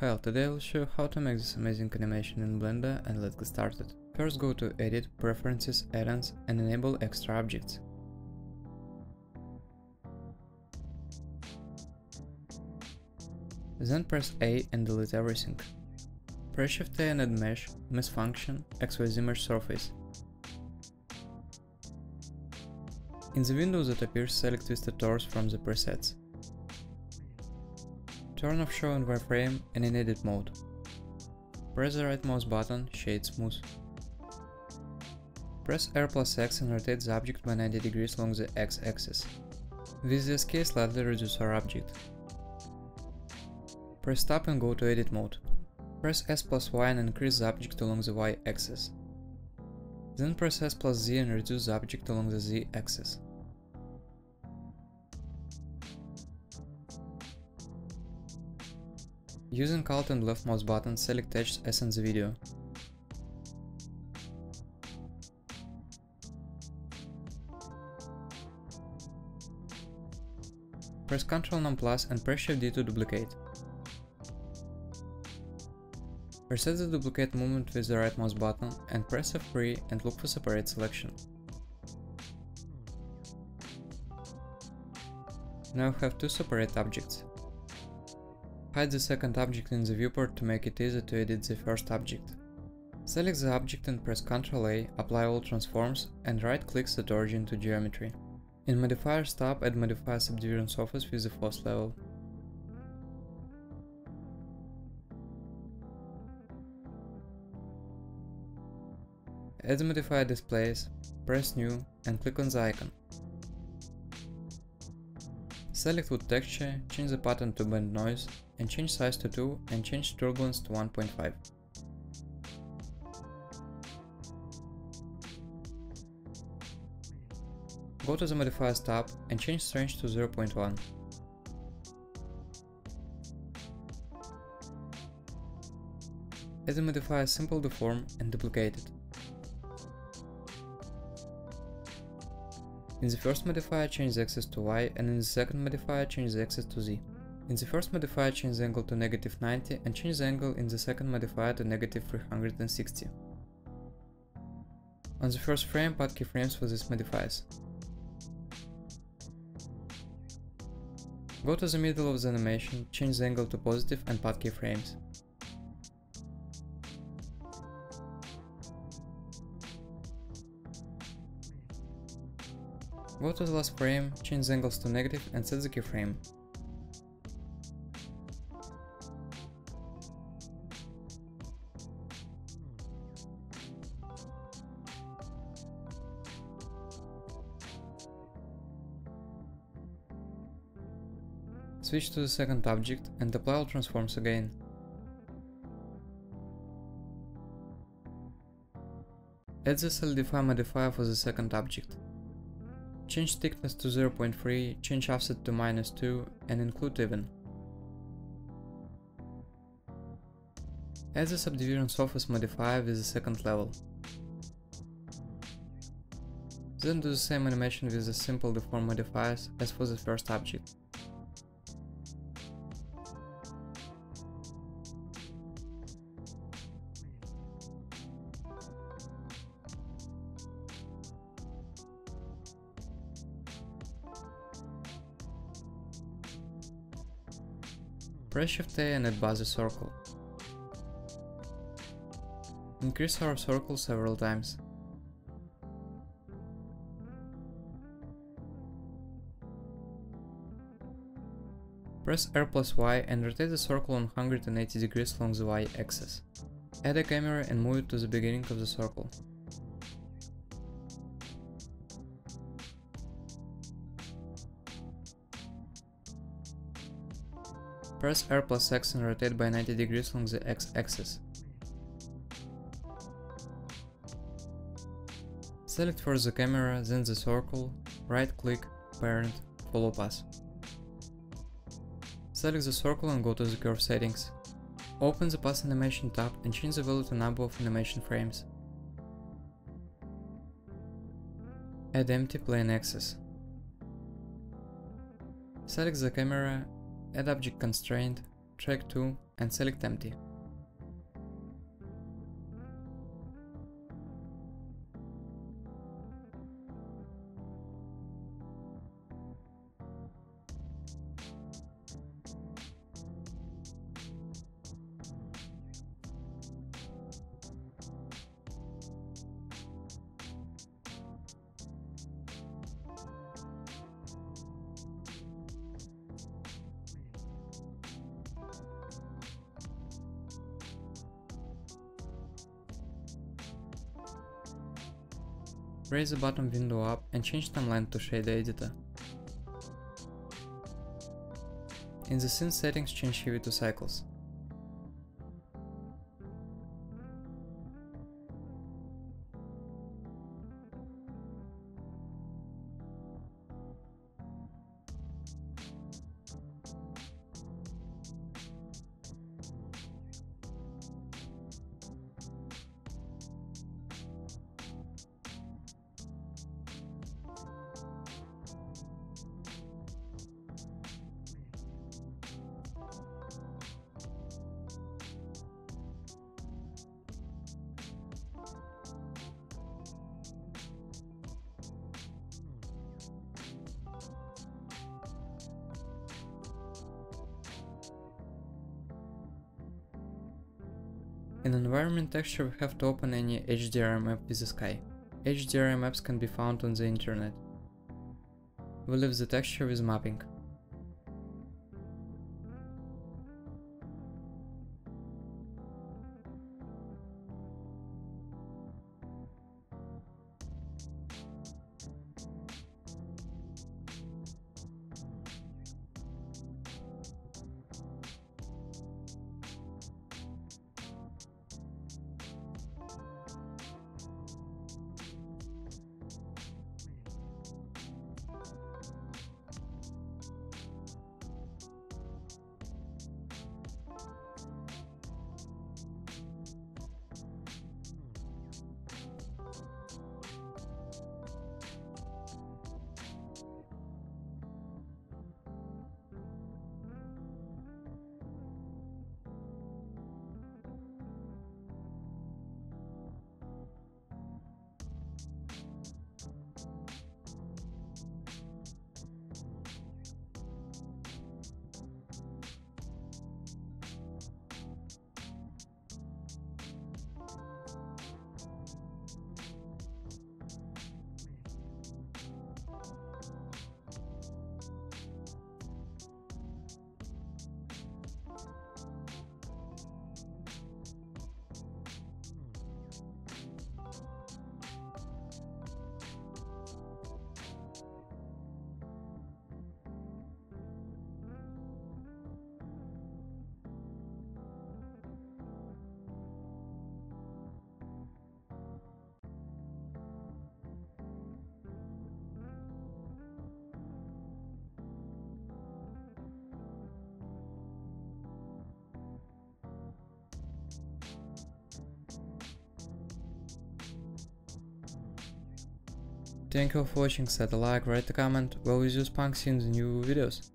Well, today I'll show you how to make this amazing animation in Blender, and let's get started. First go to Edit, Preferences, Add-ons and enable extra objects. Then press A and delete everything. Press Shift A and add Mesh, Mesh Function, XYZ Mesh Surface. In the window that appears, select Twisted Torus from the presets. Turn off Show in Wireframe and in Edit mode. Press the right mouse button, Shade Smooth. Press R+X and rotate the object by 90 degrees along the X-axis. With the SK, slightly reduce our object. Press Tab and go to Edit mode. Press S+Y and increase the object along the Y-axis. Then press S+Z and reduce the object along the Z-axis. Using Alt and left mouse button, select Edge as in the video. Press Ctrl+N+ and press Shift D to duplicate. Reset the duplicate movement with the right mouse button and press F3 and look for separate selection. Now we have two separate objects. Hide the second object in the viewport to make it easy to edit the first object. Select the object and press Ctrl+A, apply all transforms and right-click Set Origin to Geometry. In Modifiers tab, add Modify Subdivision Surface with the first level. Add the Modifier Displays, press New and click on the icon. Select Wood Texture, change the pattern to Bend Noise, and change size to 2 and change turbulence to 1.5. Go to the Modifiers tab and change Strange to 0.1. Add the modifier Simple Deform and duplicate it. In the first modifier, change the axis to Y, and in the second modifier, change the axis to Z. In the first modifier, change the angle to -90 and change the angle in the second modifier to -360. On the first frame, put keyframes for these modifiers. Go to the middle of the animation, change the angle to positive and put keyframes. Go to the last frame, change the angles to negative and set the keyframe. Switch to the second object and apply all transforms again. Add the Solidify modifier for the second object. Change thickness to 0.3, change offset to -2 and include even. Add the Subdivision Surface modifier with the second level. Then do the same animation with the Simple Deform modifiers as for the first object. Press Shift A and add Buzzy Circle. Increase our circle several times. Press R+Y and rotate the circle 180 degrees along the Y-axis. Add a camera and move it to the beginning of the circle. Press R+X and rotate by 90 degrees along the X-axis. Select first the camera, then the circle, right-click, Parent, Follow Path. Select the circle and go to the curve settings. Open the Path Animation tab and change the value to number of animation frames. Add Empty Plane Axis. Select the camera, add Object Constraint, Track 2 and select empty. Raise the bottom window up and change timeline to shade editor. In the scene settings, change Wavy to cycles. In environment texture, we have to open any HDRI map with the sky. HDRI maps can be found on the internet. We leave the texture with mapping. Thank you for watching, set a like, write a comment, we'll use Punk in the new videos.